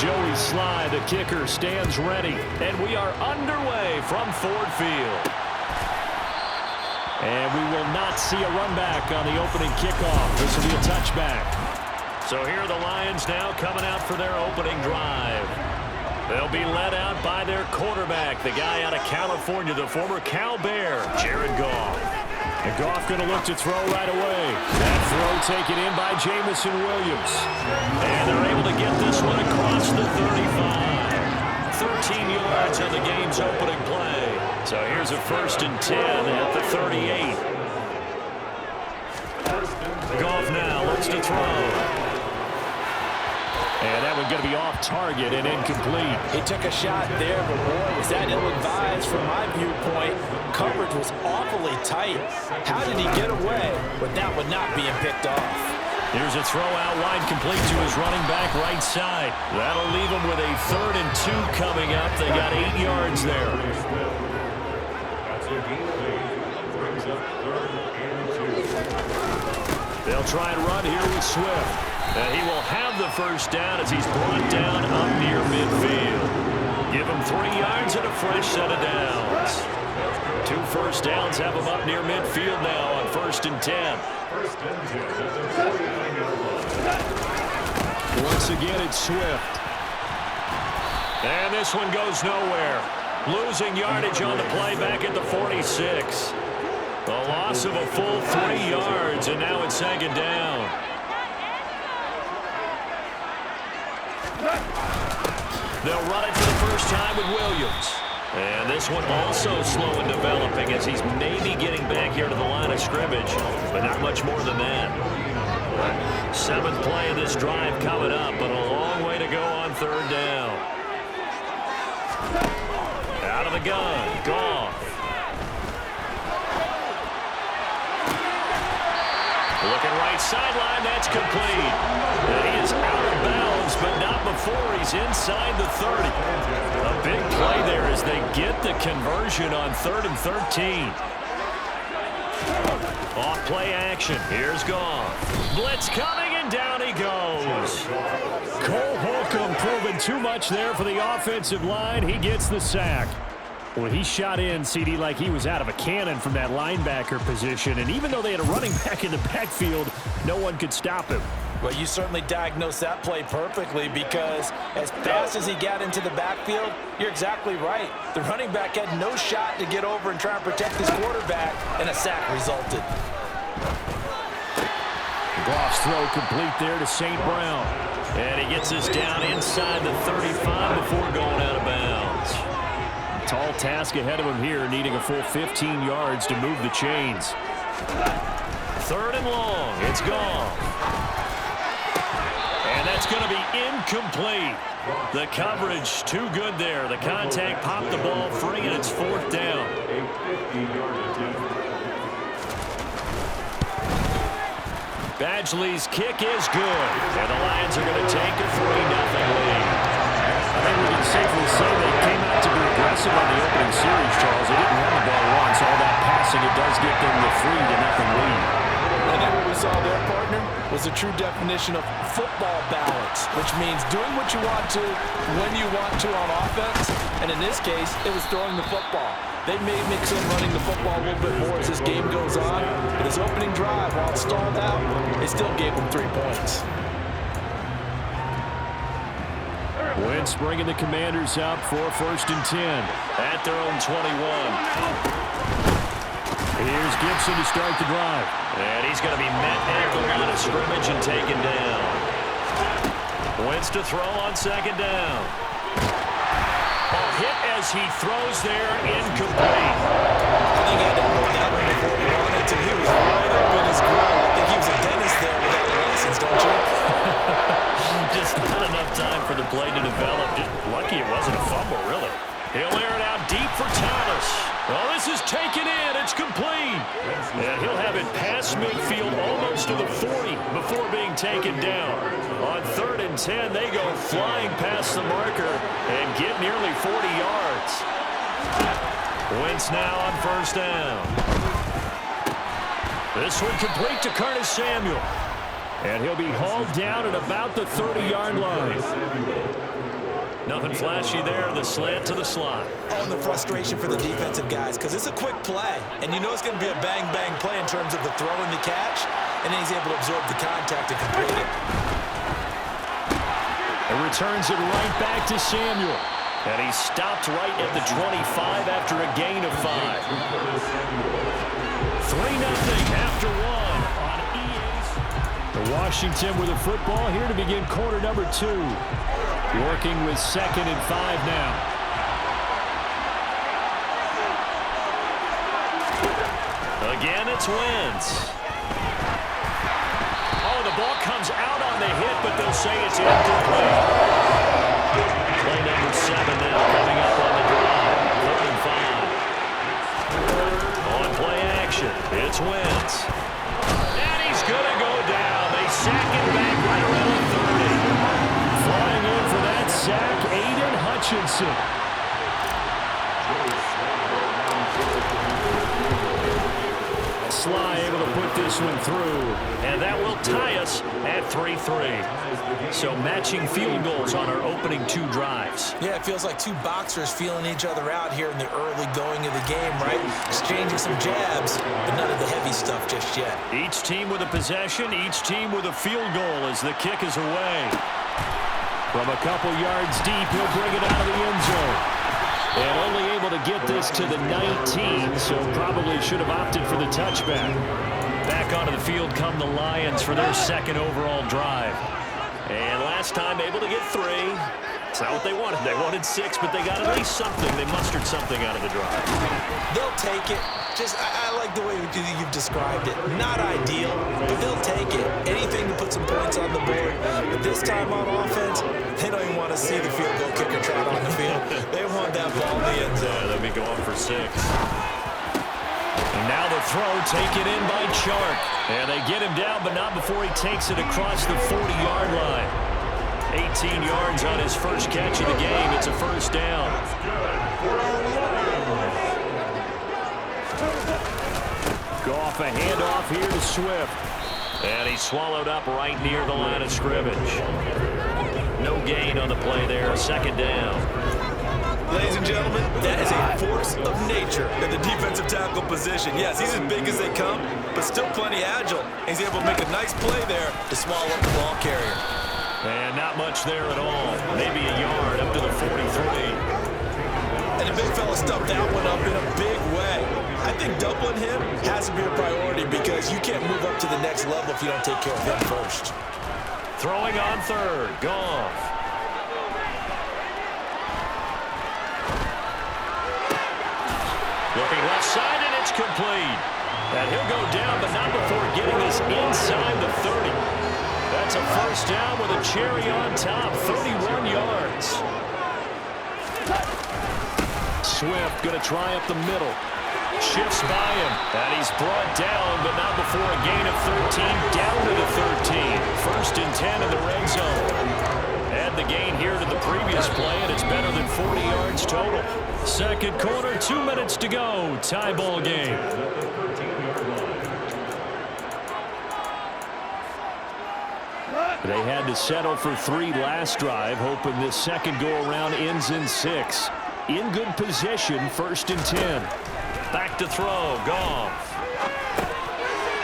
Joey Sly, the kicker, stands ready. And we are underway from Ford Field. And we will not see a run back on the opening kickoff. This will be a touchback. So here are the Lions now coming out for their opening drive. They'll be led out by their quarterback, the guy out of California, the former Cal Bear, Jared Goff. And Goff going to look to throw right away. That throw taken in by Jamison Williams. And they're able to get this one across the 35. 13 yards on the game's opening play. So here's a 1st and 10 at the 38. Goff now looks to throw. And that one's going to be off target and incomplete. He took a shot there, but boy, was that ill-advised from my viewpoint. Coverage was awfully tight. How did he get away with that one not being picked off? Here's a throw out wide, complete to his running back right side. That'll leave him with a 3rd and 2 coming up. They got 8 yards there. They'll try and run here with Swift. And he will have the 1st down as he's brought down up near midfield. Give him 3 yards and a fresh set of downs. 2 first downs have him up near midfield now on 1st and 10. Once again, it's Swift. And this one goes nowhere. Losing yardage on the play back at the 46. The loss of a full 3 yards, and now it's 2nd down. They'll run it for the first time with Williams. And this one also slow in developing as he's maybe getting back here to the line of scrimmage, but not much more than that. 7th play of this drive coming up, but a long way to go on 3rd down. Out of the gun, Goff. Looking right sideline, that's complete. And he is out of bounds, but not before he's inside the 30. A big play there as they get the conversion on 3rd and 13. Off play action. Here's Goff. Blitz coming, and down he goes. Cole Holcomb proving too much there for the offensive line. He gets the sack. Well, he shot in, CD, like he was out of a cannon from that linebacker position. And even though they had a running back in the backfield, no one could stop him. Well, you certainly diagnosed that play perfectly because as fast as he got into the backfield, you're exactly right. The running back had no shot to get over and try and protect his quarterback, and a sack resulted. Goff's throw complete there to St. Brown. And he gets us down inside the 35 before going out of bounds. Tall task ahead of him here, needing a full 15 yards to move the chains. 3rd and long. It's Goff. And that's going to be incomplete. The coverage too good there. The contact popped the ball free, and it's 4th down. Badgley's kick is good. And the Lions are going to take a 3-0 lead. I think we can safely say they came out to be aggressive on the opening series, Charles. They didn't run the ball once. All that passing, it does get them the 3-0 lead. I think what we saw there, partner, was a true definition of football balance, which means doing what you want to, when you want to on offense. And in this case, it was throwing the football. They may mix in running the football a little bit more as this game goes on. But his opening drive, while it stalled out, it still gave them 3 points. Wentz bringing the Commanders up for 1st and 10 at their own 21. Here's Gibson to start the drive. And he's going to be met at the line of scrimmage and taken down. Wentz to throw on 2nd down. A hit as he throws there, incomplete. I think he had to hold that one before he wanted to. He was right up in his grill. I think he was a dentist there with that license, don't you? Just not enough time for the play to develop. Just lucky it wasn't a fumble, really. He'll air it out deep for Thomas. Well, this is taken in. It's complete. And he'll have it past midfield almost to the 40 before being taken down. On 3rd and 10, they go flying past the marker and get nearly 40 yards. Wentz now on 1st down. This one complete to Curtis Samuel. And he'll be hauled down at about the 30-yard line. Nothing flashy there. The slant to the slot. Oh, and the frustration for the defensive guys, because it's a quick play. And you know it's going to be a bang-bang play in terms of the throw and the catch. And then he's able to absorb the contact and complete it. And returns it right back to Samuel. And he stopped right at the 25 after a gain of 5. 3-0 after 1 on EA's. The Washington with a football here to begin quarter number 2. Working with 2nd and 5 now. Again, it's Wentz. Oh, the ball comes out on the hit, but they'll say it's incomplete. Play number 7 now coming up on the drive. 3rd and 5. On play action, it's Wentz. And he's going to go down. They sack him back right around the 30. Flying in for that sack, Aiden Hutchinson. Sly able to put this one through, and that will tie us at 3-3. So matching field goals on our opening 2 drives. Yeah, it feels like 2 boxers feeling each other out here in the early going of the game, right? Exchanging some jabs, but none of the heavy stuff just yet. Each team with a possession, each team with a field goal as the kick is away. From a couple yards deep, he'll bring it out of the end zone. And only able to get this to the 19, so probably should have opted for the touchback. Back onto the field come the Lions for their 2nd overall drive. And last time able to get 3. It's not what they wanted. They wanted 6, but they got at least something. They mustered something out of the drive. They'll take it. Just, I like the way you've described it. Not ideal, but they'll take it. Anything to put some points on the board. But this time on offense, they don't even want to see the field goal kicker trot on the field. They want that ball in the end zone. Yeah, they'll be going for 6. And now the throw taken in by Chark. And they get him down, but not before he takes it across the 40-yard line. 18 yards on his first catch of the game. It's a first down. Goff a handoff here to Swift. And he's swallowed up right near the line of scrimmage. No gain on the play there. 2nd down. Ladies and gentlemen, that is a force of nature in the defensive tackle position. Yes, he's as big as they come, but still plenty agile. He's able to make a nice play there to swallow up the ball carrier. And not much there at all. Maybe a yard up to the 43. And the big fella stuffed that one up in a big way. I think doubling him has to be a priority because you can't move up to the next level if you don't take care of him first. Throwing on 3rd. Goff. Looking left side, and it's complete. And he'll go down, but not before getting us inside the 30. That's a first down with a cherry on top, 31 yards. Swift going to try up the middle. Shifts by him, and he's brought down, but not before a gain of 13, down to the 13. 1st and 10 in the red zone. Add the gain here to the previous play, and it's better than 40 yards total. 2nd quarter, 2 minutes to go. Tie ball game. They had to settle for 3 last drive, hoping this 2nd go-around ends in 6. In good position, 1st and 10. Back to throw, Goff.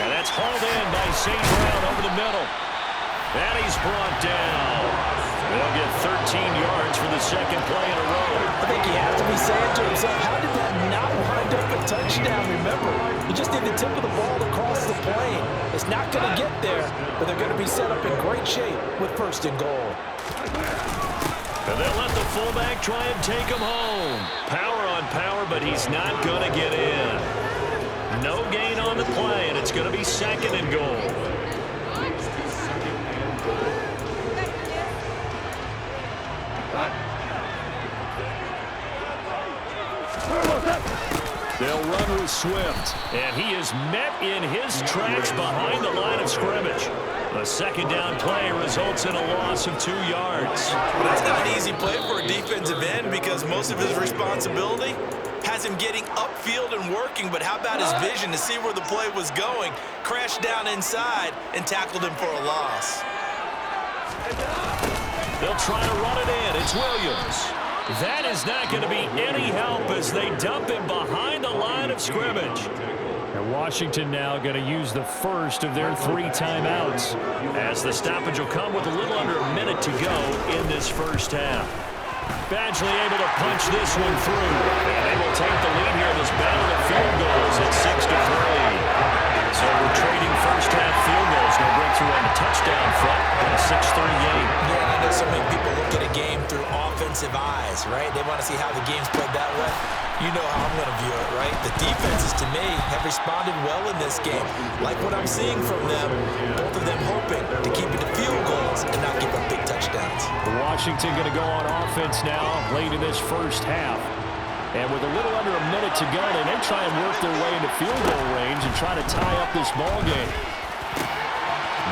And that's hauled in by St. Brown over the middle. And he's brought down. They'll get 13 yards for the 2nd play in a row. I think he has to be saying to himself, how did that not wind up a touchdown? Remember, you just need the tip of the ball to cross the plane. It's not going to get there, but they're going to be set up in great shape with 1st and goal. And they'll let the fullback try and take him home. Power on power, but he's not going to get in. No gain on the play, and it's going to be 2nd and goal. They'll run with Swift, and he is met in his tracks behind the line of scrimmage. A 2nd down play results in a loss of 2 yards. Well, that's not an easy play for a defensive end because most of his responsibility has him getting upfield and working, but how about his vision to see where the play was going? Crashed down inside and tackled him for a loss. They'll try to run it in. It's Williams. That is not going to be any help as they dump him behind the line of scrimmage. And Washington now going to use the first of their 3 timeouts, as the stoppage will come with a little under a minute to go in this first half. Badgley able to punch this one through, and they will take the lead here in this battle of field goals at 6-3. So we're trading first half field goals. No breakthrough on the touchdown front in a 6-3 game. Yeah, I know so many people look at a game through offensive eyes, right? They want to see how the game's played that way. You know how I'm going to view it, right? The defenses, to me, have responded well in this game. Like what I'm seeing from them, both of them hoping to keep it to field goals and not give up big touchdowns. Washington going to go on offense now late in this first half. And with a little under a minute to go, they may try and work their way into field goal range and try to tie up this ball game.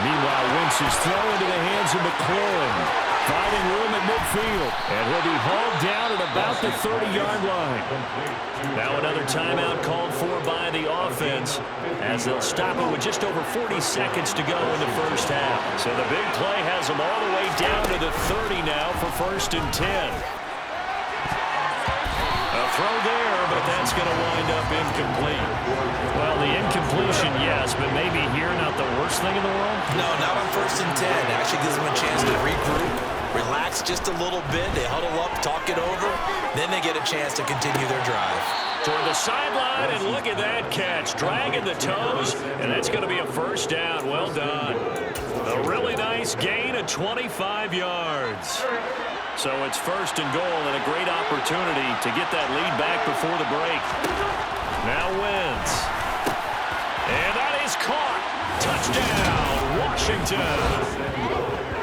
Meanwhile, Wentz is thrown into the hands of McLaurin, finding room at midfield, and he'll be hauled down at about the 30-yard line. Now another timeout called for by the offense, as they'll stop it with just over 40 seconds to go in the first half. So the big play has them all the way down to the 30 now for 1st and 10. Throw there, but that's going to wind up incomplete. Well, the incompletion, yes, but maybe here not the worst thing in the world? No, not on 1st and 10. It actually gives them a chance to regroup, relax just a little bit. They huddle up, talk it over. Then they get a chance to continue their drive. Toward the sideline, and look at that catch. Dragging the toes, and that's going to be a first down. Well done. A really nice gain of 25 yards. So it's 1st and goal, and a great opportunity to get that lead back before the break. Now Wentz. And that is caught. Touchdown, Washington.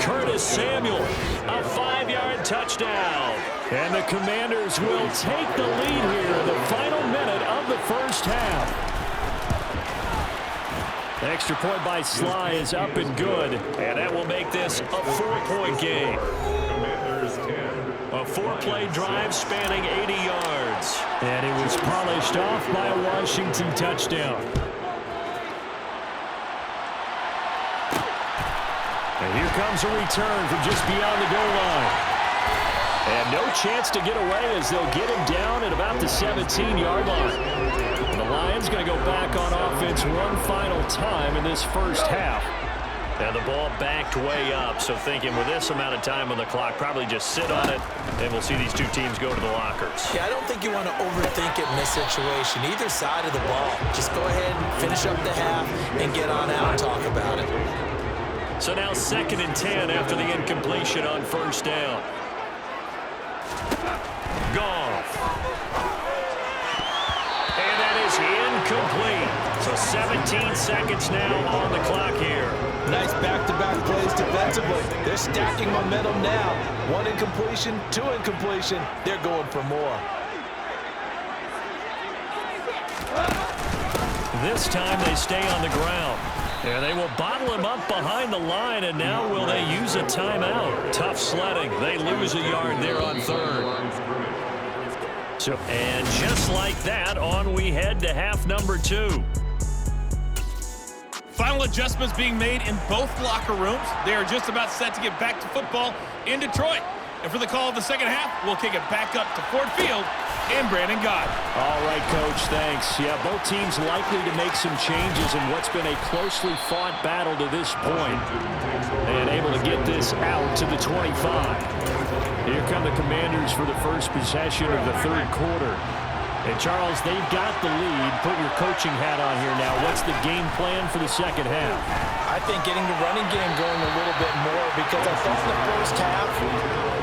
Curtis Samuel, a 5-yard touchdown. And the Commanders will take the lead here in the final minute of the first half. The extra point by Sly is up and good, and that will make this a 4-point game. A 4-play drive spanning 80 yards. And it was polished off by a Washington touchdown. And here comes a return from just beyond the goal line. And no chance to get away as they'll get him down at about the 17-yard line. And the Lions going to go back on offense one final time in this first half. And the ball backed way up, so thinking with this amount of time on the clock, probably just sit on it, and we'll see these two teams go to the lockers. Yeah, I don't think you want to overthink it in this situation. Either side of the ball. Just go ahead and finish up the half and get on out and talk about it. So now 2nd and 10 after the incompletion on 1st down. Goff. And that is incomplete. So 17 seconds now on the clock here. Nice back-to-back plays defensively. They're stacking momentum now. 1 incompletion, 2 incompletion. They're going for more. This time they stay on the ground. And they will bottle him up behind the line, and now will they use a timeout? Tough sledding. They lose a yard there on 3rd. So, and just like that, on we head to half number 2. Final adjustments being made in both locker rooms. They are just about set to get back to football in Detroit. And for the call of the second half, we'll kick it back up to Ford Field and Brandon Gott. All right, Coach, thanks. Yeah, both teams likely to make some changes in what's been a closely fought battle to this point. And able to get this out to the 25. Here come the Commanders for the first possession of the 3rd quarter. And, Charles, they've got the lead. Put your coaching hat on here now. What's the game plan for the second half? I think getting the running game going a little bit more, because I thought in the first half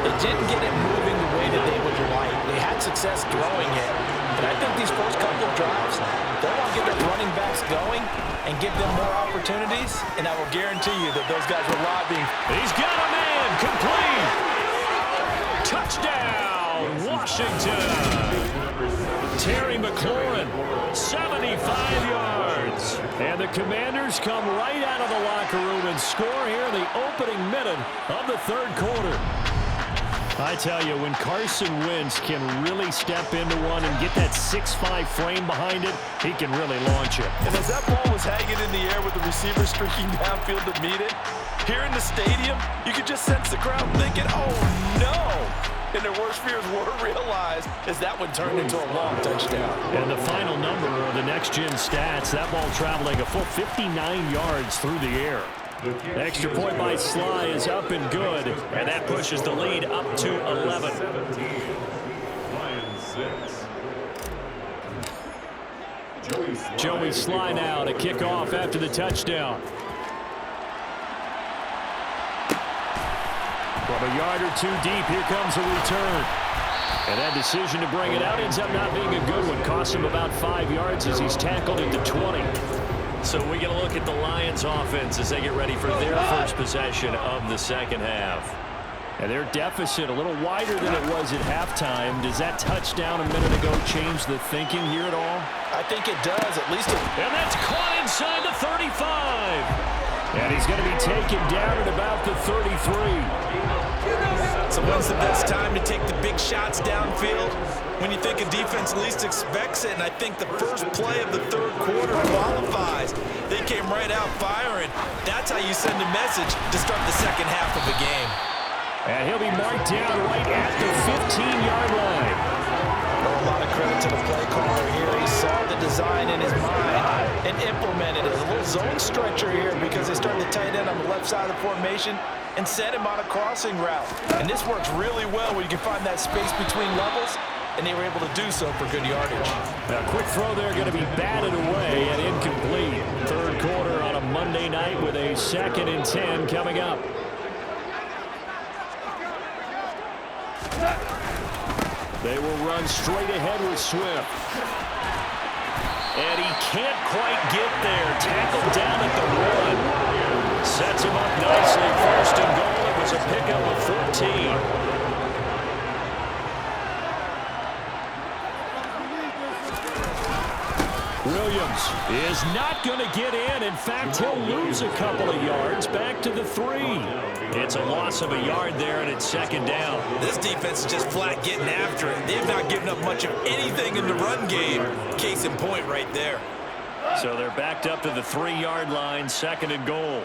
they didn't get it moving the way that they would like. They had success throwing it. But I think these first couple of drives, they'll want to get their running backs going and give them more opportunities. And I will guarantee you that those guys will lobby. He's got a man. Complete. Touchdown, Washington. Terry McLaurin, 75 yards. And the Commanders come right out of the locker room and score here in the opening minute of the 3rd quarter. I tell you, when Carson Wentz can really step into one and get that 6'5" frame behind it, he can really launch it. And as that ball was hanging in the air with the receiver streaking downfield to meet it, here in the stadium, you could just sense the crowd thinking, oh no! And their worst fears were realized as that one turned into a long touchdown. And the final number of the next-gen stats, that ball traveling a full 59 yards through the air. The extra point by Sly is up and good, and that pushes the lead up to 11. Joey Sly now to kick off after the touchdown. From a yard or two deep, here comes a return. And that decision to bring it out ends up not being a good one. Cost him about 5 yards as he's tackled at the 20. So we get a look at the Lions offense as they get ready for their first possession of the second half. And their deficit a little wider than it was at halftime. Does that touchdown a minute ago change the thinking here at all? I think it does, at least. And that's caught inside the 35. And he's going to be taken down at about the 33. So when's the best time to take the big shots downfield? When you think a defense least expects it, and I think the first play of the third quarter qualifies. They came right out firing. That's how you send a message to start the second half of the game. And he'll be marked down right at the 15-yard line. A lot of credit to the play caller here. He saw the design in his mind and implemented it. A little zone stretcher here because they started the tight end on the left side of the formation and sent him on a crossing route. And this works really well where you can find that space between levels, and they were able to do so for good yardage. Now, quick throw there going to be batted away and incomplete. Third quarter on a Monday night with a 2nd and 10 coming up. They will run straight ahead with Swift. And he can't quite get there. Tackled down at the 1. Sets him up nicely. First and goal. It was a pickup of 14. Williams is not going to get in. In fact, he'll lose a couple of yards back to the 3. It's a loss of a yard there, and it's 2nd down. This defense is just flat getting after it. They've not given up much of anything in the run game. Case in point right there. So they're backed up to the 3-yard line, 2nd and goal.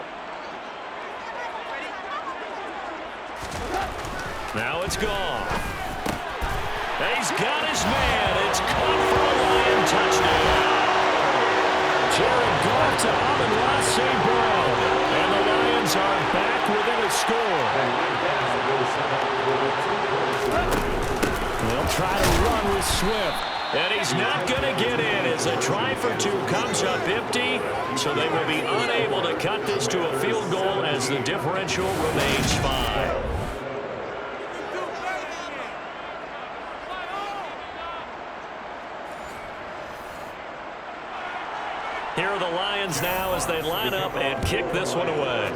Now it's gone. He's got his man. It's caught for a Lion touchdown. Jared Goff to Amon-Ra St. Brown. And the Lions are back within a score. They'll try to run with Swift. And he's not going to get in as a try for 2 comes up empty. So they will be unable to cut this to a field goal as the differential remains 5. Here are the Lions now as they line up and kick this one away.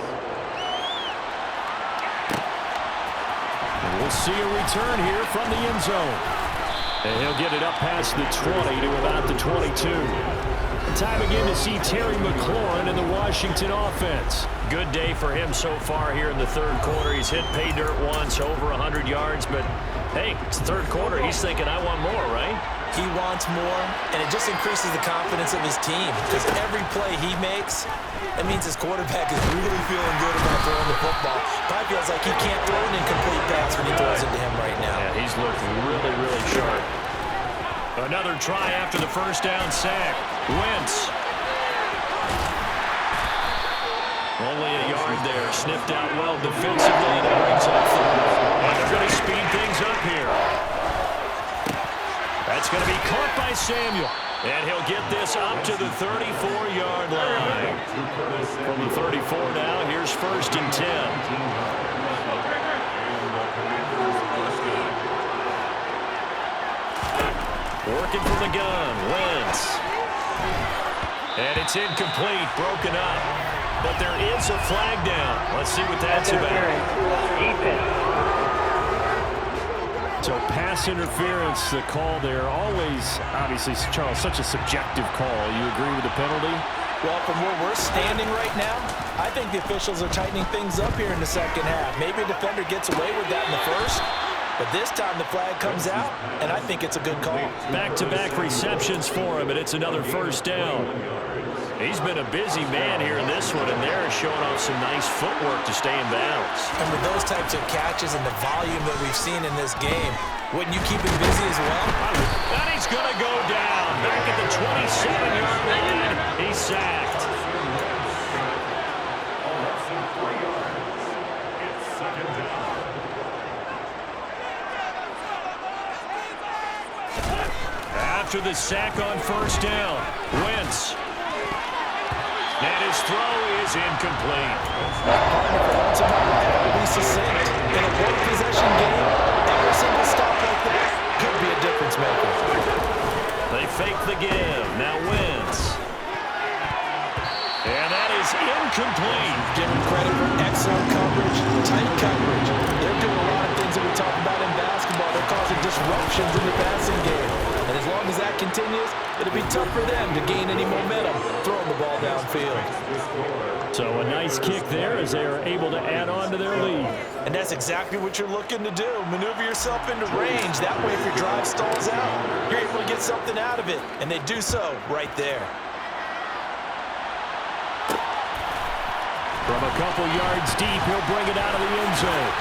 And we'll see a return here from the end zone. And he'll get it up past the 20 to about the 22. Time again to see Terry McLaurin in the Washington offense. Good day for him so far here in the third quarter. He's hit pay dirt once, over 100 yards. But, hey, it's the third quarter. He's thinking, I want more, right? He wants more, and it just increases the confidence of his team. Because every play he makes, that means his quarterback is really feeling good about throwing the football. Probably feels like he can't throw an incomplete pass when he throws it to him right now. Yeah, he's looked really, really sharp. Another try after the first down sack. Wentz. Only a yard there. Sniffed out well defensively. That brings up 4. And they're going to speed things up here. That's going to be caught by Samuel. And he'll get this up to the 34-yard line. From the 34 now, here's 1st and 10. Working from the gun, Wentz. And it's incomplete, broken up. But there is a flag down. Let's see what that's about. So pass interference, the call there. Always, obviously, Charles, such a subjective call. You agree with the penalty? Well, from where we're standing right now, I think the officials are tightening things up here in the second half. Maybe a defender gets away with that in the first, But this time the flag comes out, and I think it's a good call. Back-to-back receptions for him, and it's another first down. He's been a busy man here in this one, and they're showing off some nice footwork to stay in bounds. And with those types of catches and the volume that we've seen in this game, wouldn't you keep him busy as well? And he's going to go down. Back at the 27-yard line, he's sacked. After the sack on first down, Wentz. And his throw is incomplete. Be succinct. In a one-possession game, every single stop like that could be a difference maker. They fake the give. Now Wentz. And that is incomplete. Give them credit for excellent coverage, tight coverage. They're doing a lot of things that we talk about in basketball. They're causing disruptions in the passing game. And as long as that continues, it'll be tough for them to gain any momentum throwing the ball downfield. So a nice kick there as they are able to add on to their lead. And that's exactly what you're looking to do. Maneuver yourself into range. That way, if your drive stalls out, you're able to get something out of it. And they do so right there. From a couple yards deep, he'll bring it out of the end zone.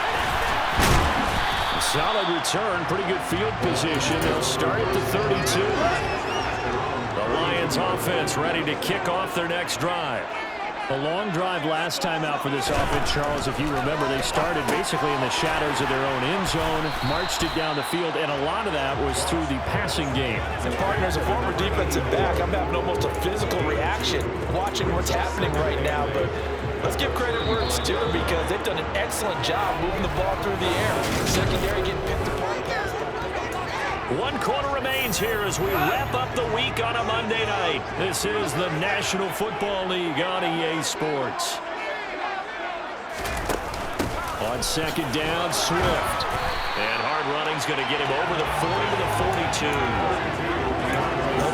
Solid return, pretty good field position. They'll start at the 32. The Lions offense ready to kick off their next drive. A long drive last time out for this offense, Charles. If you remember, they started basically in the shadows of their own end zone, marched it down the field, and a lot of that was through the passing game. And partner, as a former defensive back, I'm having almost a physical reaction watching what's happening right now. But let's give credit where it's due because they've done an excellent job moving the ball through the air. Secondary getting picked apart. 1 quarter remains here as we wrap up the week on a Monday night. This is the National Football League on EA Sports. On second down, Swift. And hard running's going to get him over the 40 to the 42.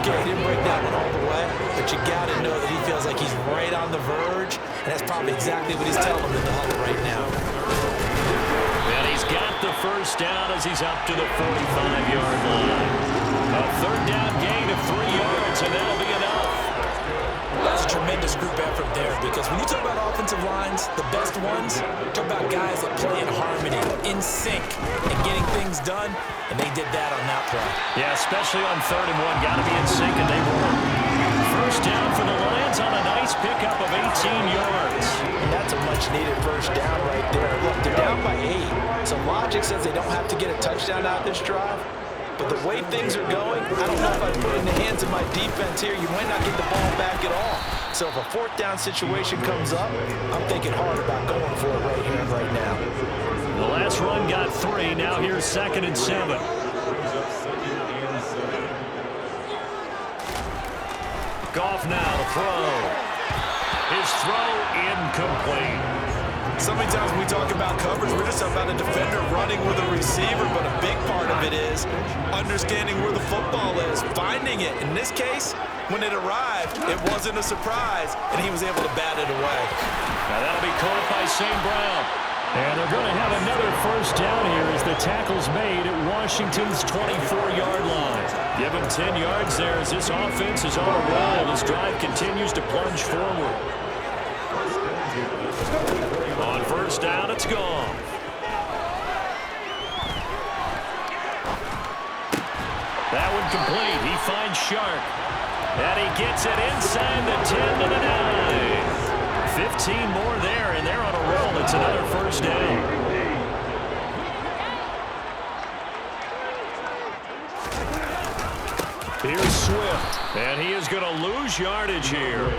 Okay, he didn't break that one all the way, but you got to know that he feels like he's right on the verge, and that's probably exactly what he's telling him in the huddle right now. And he's got the first down as he's up to the 45-yard line. A third down gain of 3 yards, and that'll be enough. That's a tremendous group effort there because when you talk about offensive lines, the best ones, talk about guys that play in harmony, in sync, and getting things done, and they did that on that play. Yeah, especially on 3rd and 1. Got to be in sync, and they were. First down for the Lions on a nice pickup of 18 yards. And that's a much-needed first down right there. Look, they're down by 8, so logic says they don't have to get a touchdown out this drive. But the way things are going, I don't know if I'd put it in the hands of my defense here. You might not get the ball back at all. So if a 4th down situation comes up, I'm thinking hard about going for it right here and right now. The last run got 3. Now here's 2nd and 7. Goff now to throw. His throw incomplete. So many times when we talk about coverage, we're just about a defender running with a receiver, but a big part of it is understanding where the football is, finding it. In this case, when it arrived, it wasn't a surprise, and he was able to bat it away. Now that'll be caught by St. Brown. And they're going to have another first down here as the tackle's made at Washington's 24-yard line. Give him 10 yards there as this offense is on a roll. This drive continues to plunge forward. On first down, it's gone. That one complete. He finds Sharp. And he gets it inside the 10 to the 9. 15 more there, and they're on a roll. It's another first down. Here's Swift, and he is going to lose yardage here.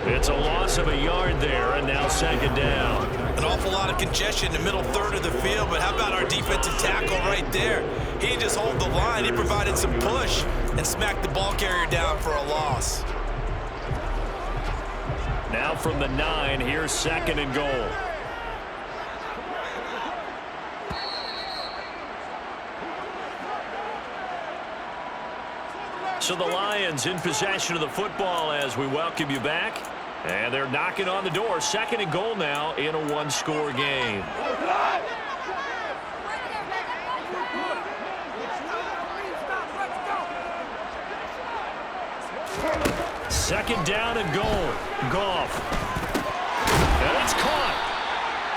It's a loss of a yard there, and now 2nd down. An awful lot of congestion in the middle third of the field, but how about our defensive tackle right there? He didn't just hold the line. He provided some push and smacked the ball carrier down for a loss. Now from the 9, here's 2nd and goal. So the Lions in possession of the football as we welcome you back. And they're knocking on the door. 2nd and goal now in a one-score game. Second down and goal. Goff. And it's caught.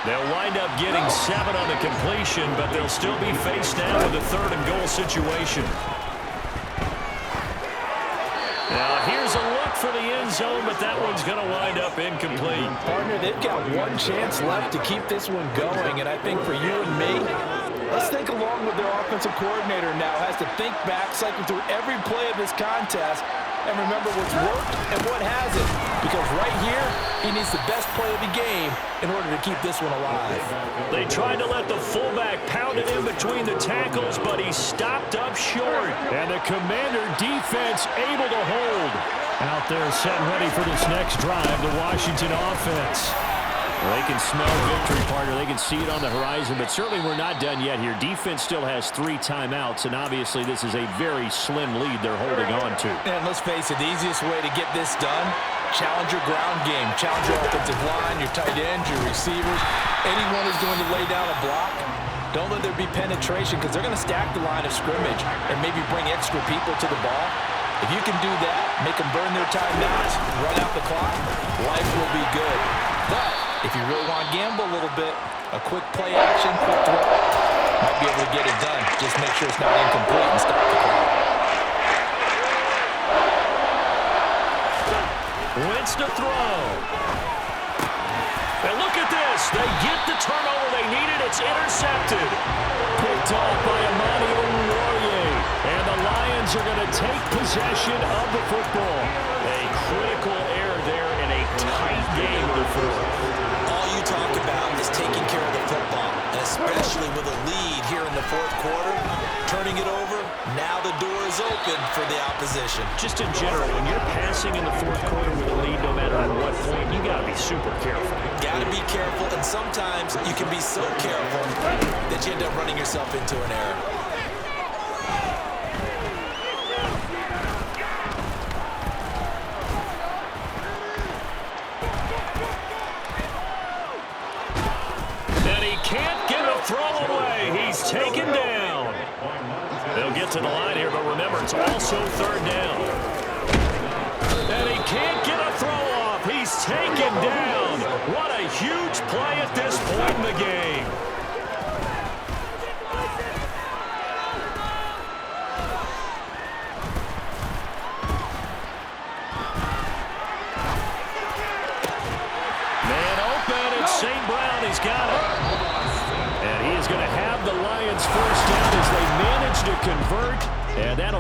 They'll wind up getting 7 on the completion, but they'll still be faced now with a 3rd and goal situation. Now, here's a look for the end zone, but that one's going to wind up incomplete. Partner, they've got one chance left to keep this one going, and I think for you and me, let's think along with their offensive coordinator now. Has to think back, cycle through every play of this contest, and remember what's worked and what hasn't. Because right here, he needs the best play of the game in order to keep this one alive. They tried to let the fullback pound it in between the tackles, but he stopped up short. And the Commander defense able to hold. Out there set and ready for this next drive, the Washington offense. Well, they can smell victory, partner. They can see it on the horizon, but certainly we're not done yet here. Defense still has 3 timeouts, and obviously this is a very slim lead they're holding on to. And let's face it, the easiest way to get this done, challenge your ground game. Challenge your offensive line, your tight ends, your receivers. Anyone who's going to lay down a block, don't let there be penetration because they're going to stack the line of scrimmage and maybe bring extra people to the ball. If you can do that, make them burn their timeouts, run out the clock, life will be good. But if you really want to gamble a little bit, a quick play action, quick throw, might be able to get it done. Just make sure it's not incomplete and stop the clock. Wentz to throw. And look at this. They get the turnover they needed. It's intercepted. Picked off by Amani Oruwariye. And the Lions are going to take possession of the football. A critical error there in a tight game of the fourth. All you talk about is taking care of the football, and especially with a lead here in the 4th quarter. Turning it over, now the door is open for the opposition. Just in general, when you're passing in the 4th quarter with a lead, no matter at what point, you got to be super careful. Got to be careful, and sometimes you can be so careful that you end up running yourself into an error. Can't get a throw away. He's taken down. They'll get to the line here, but remember, it's also 3rd down. And he can't get a throw off. He's taken down. What a huge play at this point in the game. Man open, it's St. Brown. He's got it. And he is going to have the Lions first down as they manage to convert. And that'll